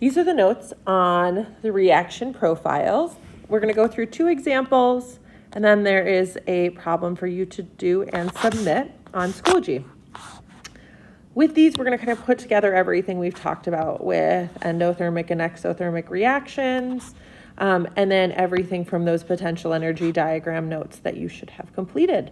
These are the notes on the reaction profiles. We're going to go through 2 examples, and then there is a problem for you to do and submit on Schoology. With these, we're going to kind of put together everything we've talked about with endothermic and exothermic reactions, and then everything from those potential energy diagram notes that you should have completed.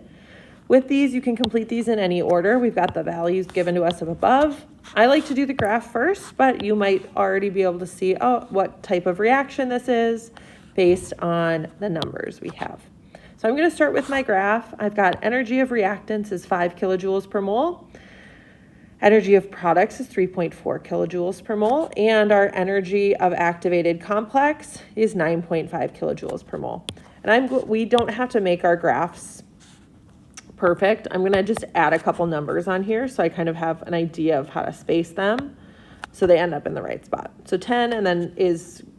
With these, you can complete these in any order. We've got the values given to us up above. I like to do the graph first, but you might already be able to see what type of reaction this is based on the numbers we have. So I'm going to start with my graph. I've got energy of reactants is 5 kilojoules per mole. Energy of products is 3.4 kilojoules per mole, and our energy of activated complex is 9.5 kilojoules per mole. And we don't have to make our graphs perfect. I'm going to just add a couple numbers on here so I kind of have an idea of how to space them so they end up in the right spot. So 10, and then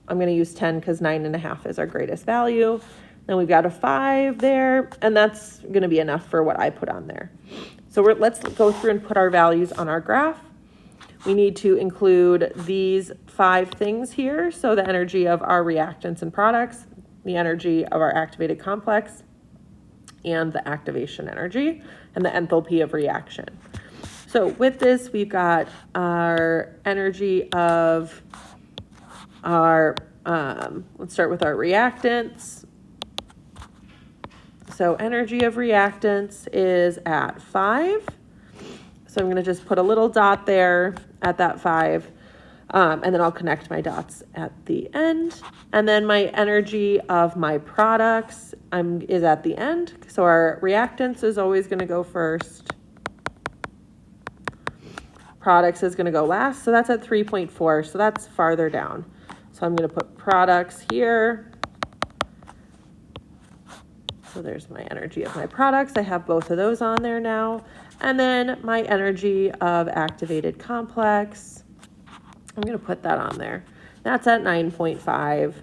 I'm going to use 10 because 9.5 is our greatest value. Then we've got a 5 there, and that's going to be enough for what I put on there. So let's go through and put our values on our graph. We need to include these 5 things here. So the energy of our reactants and products, the energy of our activated complex, and the activation energy, and the enthalpy of reaction. So with this, we've got our energy of our, let's start with our reactants. So energy of reactants is at 5. So I'm going to just put a little dot there at that 5. And then I'll connect my dots at the end. And then my energy of my products is at the end. So our reactants is always going to go first. Products is going to go last. So that's at 3.4. So that's farther down. So I'm going to put products here. So there's my energy of my products. I have both of those on there now. And then my energy of activated complex, I'm going to put that on there. That's at 9.5.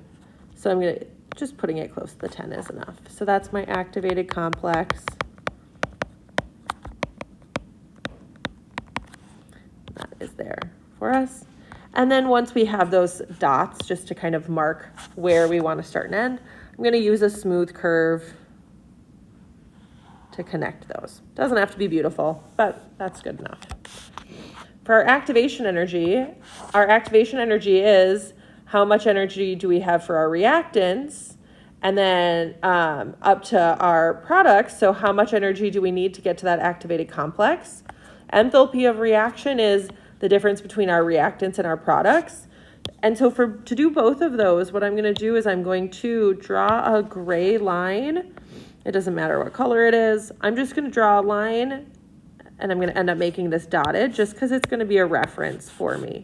So I'm going to just putting it close to the 10 is enough. So that's my activated complex. That is there for us. And then once we have those dots, just to kind of mark where we want to start and end, I'm going to use a smooth curve to connect those. Doesn't have to be beautiful, but that's good enough. For our activation energy is how much energy do we have for our reactants, and then up to our products, so how much energy do we need to get to that activated complex. Enthalpy of reaction is the difference between our reactants and our products. And so to do both of those, what I'm going to do is I'm going to draw a gray line. It doesn't matter what color it is. I'm just going to draw a line, and I'm going to end up making this dotted just because it's going to be a reference for me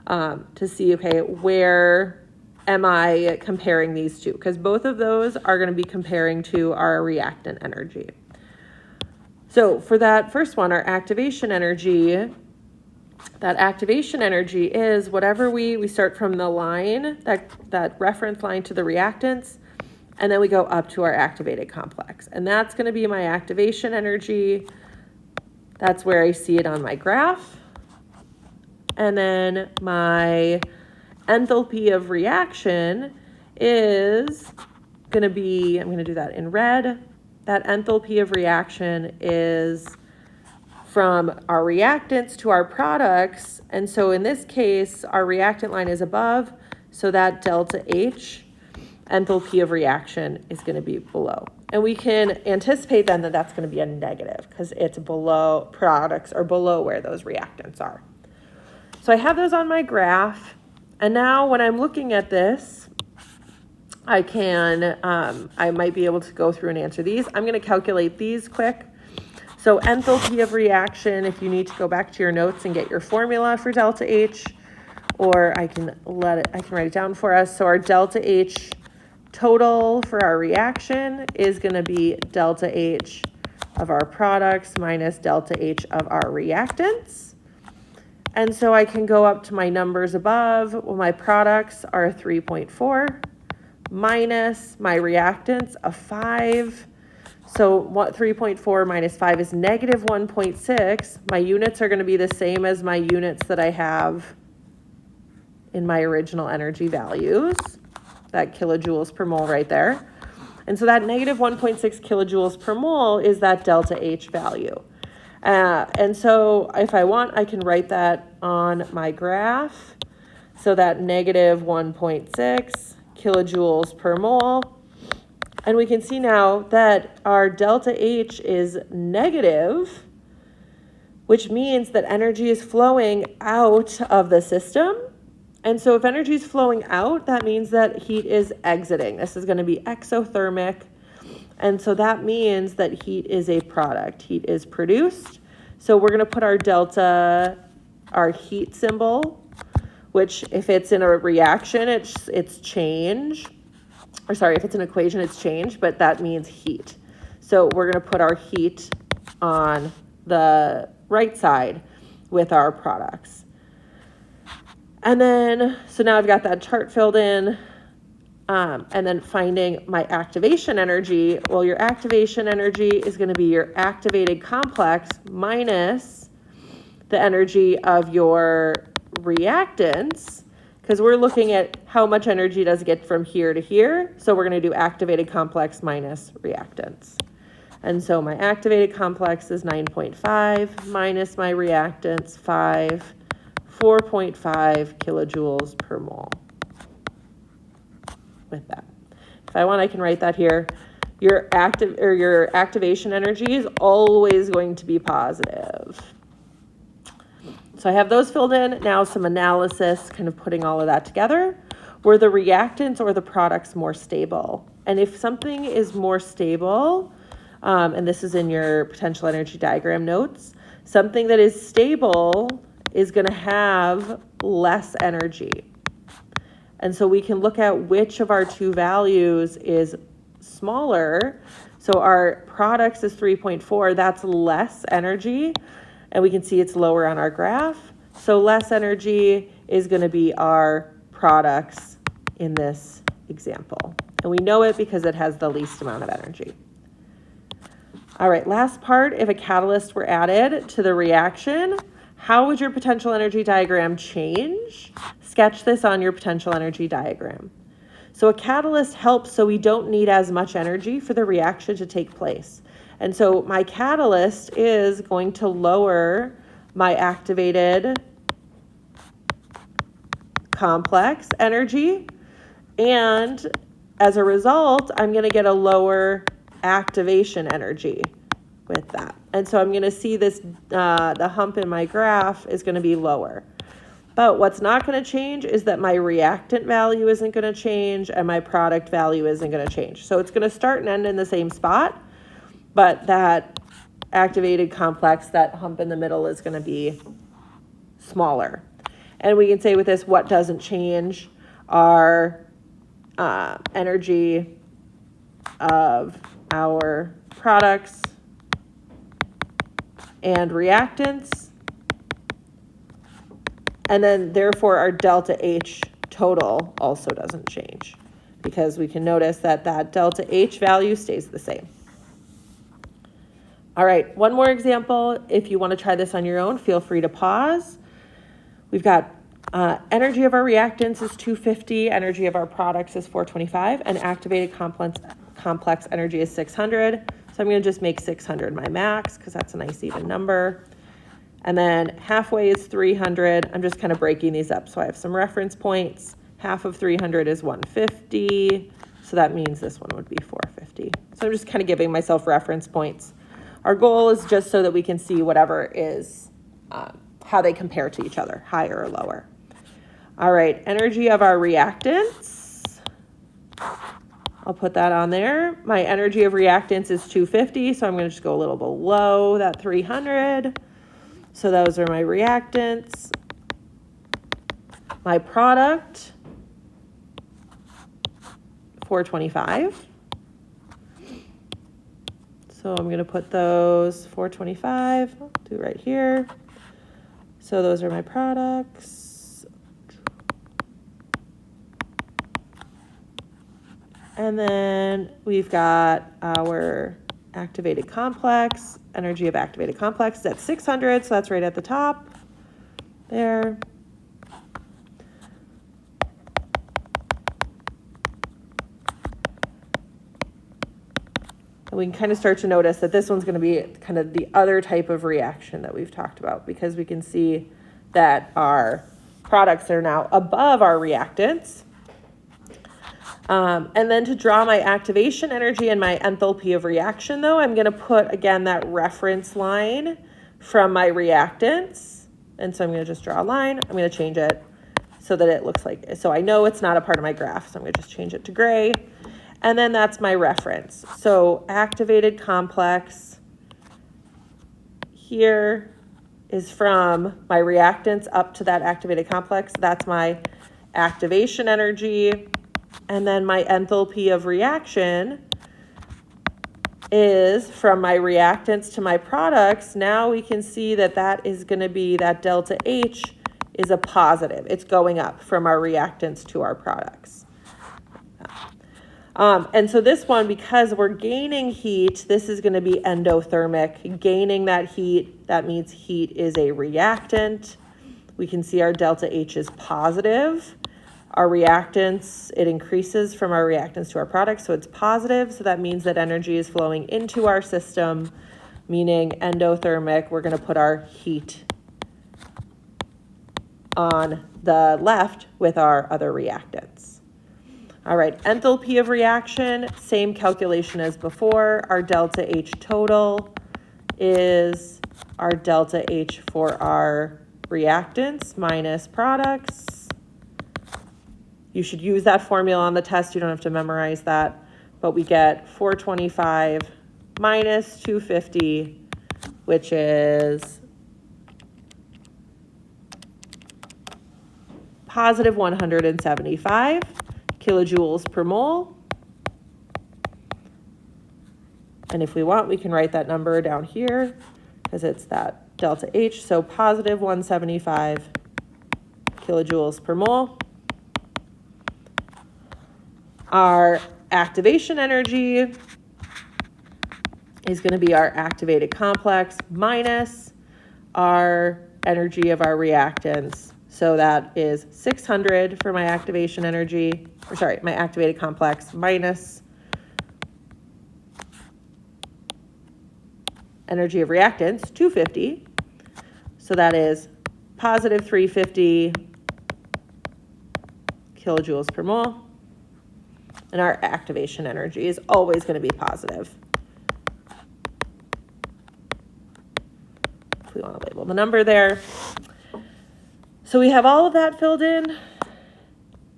to see, okay, where am I comparing these two? Because both of those are going to be comparing to our reactant energy. So for that first one, our activation energy, that activation energy is whatever we start from the line, that reference line to the reactants, and then we go up to our activated complex. And that's going to be my activation energy. That's where I see it on my graph. And then my enthalpy of reaction is going to be, I'm going to do that in red. That enthalpy of reaction is from our reactants to our products. And so in this case, our reactant line is above. So that delta H enthalpy of reaction is going to be below. And we can anticipate then that that's going to be a negative because it's below, products are below where those reactants are. So I have those on my graph. And now when I'm looking at this, I might be able to go through and answer these. I'm going to calculate these quick. So enthalpy of reaction, if you need to go back to your notes and get your formula for delta H, or I can write it down for us. So our delta H total for our reaction is going to be delta H of our products minus delta H of our reactants. And so I can go up to my numbers above. Well, my products are 3.4 minus my reactants of 5. So what 3.4 minus 5 is negative 1.6. My units are going to be the same as my units that I have in my original energy values, that kilojoules per mole right there. And so that negative 1.6 kilojoules per mole is that delta H value. And so if I want, I can write that on my graph. So that negative 1.6 kilojoules per mole. And we can see now that our delta H is negative, which means that energy is flowing out of the system. And so if energy is flowing out, that means that heat is exiting. This is going to be exothermic. And so that means that heat is a product. Heat is produced. So we're going to put our delta, our heat symbol, which if it's in a reaction, it's change. Or sorry, if it's an equation, it's change, but that means heat. So we're going to put our heat on the right side with our products. And then, so now I've got that chart filled in. And then finding my activation energy. Well, your activation energy is going to be your activated complex minus the energy of your reactants, because we're looking at how much energy does it get from here to here. So we're going to do activated complex minus reactants. And so my activated complex is 9.5 minus my reactants 5, 4.5 kilojoules per mole. With that, if I want, I can write that here. Your activation energy is always going to be positive. So I have those filled in. Now some analysis, kind of putting all of that together. Were the reactants or the products more stable? And if something is more stable, and this is in your potential energy diagram notes, something that is stable is going to have less energy. And so we can look at which of our two values is smaller. So our products is 3.4, that's less energy. And we can see it's lower on our graph. So less energy is going to be our products in this example. And we know it because it has the least amount of energy. All right, last part, if a catalyst were added to the reaction, how would your potential energy diagram change? Sketch this on your potential energy diagram. So a catalyst helps so we don't need as much energy for the reaction to take place. And so my catalyst is going to lower my activated complex energy. And as a result, I'm going to get a lower activation energy with that. And so I'm going to see this, the hump in my graph is going to be lower. But what's not going to change is that my reactant value isn't going to change and my product value isn't going to change. So it's going to start and end in the same spot, but that activated complex, that hump in the middle, is going to be smaller. And we can say with this, what doesn't change are energy of our products and reactants. And then therefore our delta H total also doesn't change, because we can notice that that delta H value stays the same. All right, one more example. If you want to try this on your own, feel free to pause. We've got energy of our reactants is 250, energy of our products is 425, and activated complex energy is 600. So I'm going to just make 600 my max because that's a nice even number. And then halfway is 300. I'm just kind of breaking these up. So I have some reference points. Half of 300 is 150. So that means this one would be 450. So I'm just kind of giving myself reference points. Our goal is just so that we can see whatever is, how they compare to each other, higher or lower. All right, energy of our reactants. I'll put that on there. My energy of reactants is 250. So I'm going to just go a little below that 300. So those are my reactants. My product, 425. So I'm going to put those 425, I'll do right here. So those are my products. And then we've got our activated complex. Energy of activated complex is at 600, so that's right at the top there. And we can kind of start to notice that this one's going to be kind of the other type of reaction that we've talked about, because we can see that our products are now above our reactants. And then to draw my activation energy and my enthalpy of reaction, though, I'm going to put, again, that reference line from my reactants. And so I'm going to just draw a line. I'm going to change it so that it looks like, so I know it's not a part of my graph. So I'm going to just change it to gray. And then that's my reference. So activated complex here is from my reactants up to that activated complex. That's my activation energy. And then my enthalpy of reaction is from my reactants to my products. Now we can see that that is going to be, that delta H is a positive. It's going up from our reactants to our products. And so this one, because we're gaining heat, this is going to be endothermic. Gaining that heat, that means heat is a reactant. We can see our delta H is positive. Our reactants, it increases from our reactants to our products, so it's positive. So that means that energy is flowing into our system, meaning endothermic. We're going to put our heat on the left with our other reactants. All right, enthalpy of reaction, same calculation as before. Our delta H total is our delta H for our reactants minus products. You should use that formula on the test. You don't have to memorize that. But we get 425 minus 250, which is positive 175 kilojoules per mole. And if we want, we can write that number down here because it's that delta H. So positive 175 kilojoules per mole. Our activation energy is going to be our activated complex minus our energy of our reactants. So that is 600 for my activation energy, or sorry, my activated complex minus energy of reactants, 250. So that is positive 350 kilojoules per mole. And our activation energy is always going to be positive. If we want to label the number there. So we have all of that filled in.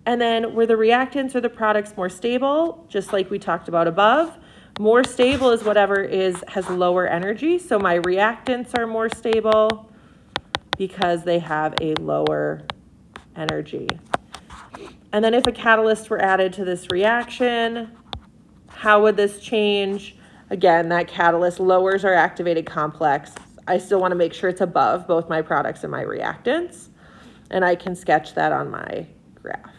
And then were the reactants or the products more stable, just like we talked about above? More stable is whatever has lower energy. So my reactants are more stable because they have a lower energy. And then if a catalyst were added to this reaction, how would this change? Again, that catalyst lowers our activated complex. I still want to make sure it's above both my products and my reactants. And I can sketch that on my graph.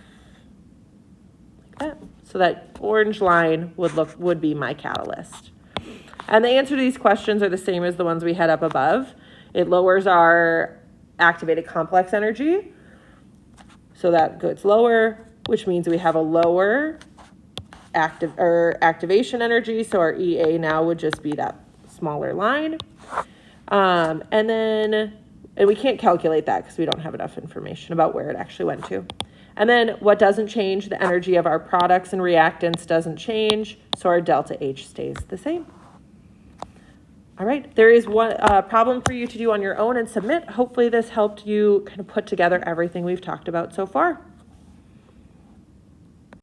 Like that. So that orange line would be my catalyst. And the answer to these questions are the same as the ones we had up above. It lowers our activated complex energy. So that goes lower, which means we have a lower activation energy. So our EA now would just be that smaller line. And we can't calculate that because we don't have enough information about where it actually went to. And then what doesn't change, the energy of our products and reactants doesn't change. So our delta H stays the same. All right, there is one problem for you to do on your own and submit. Hopefully this helped you kind of put together everything we've talked about so far.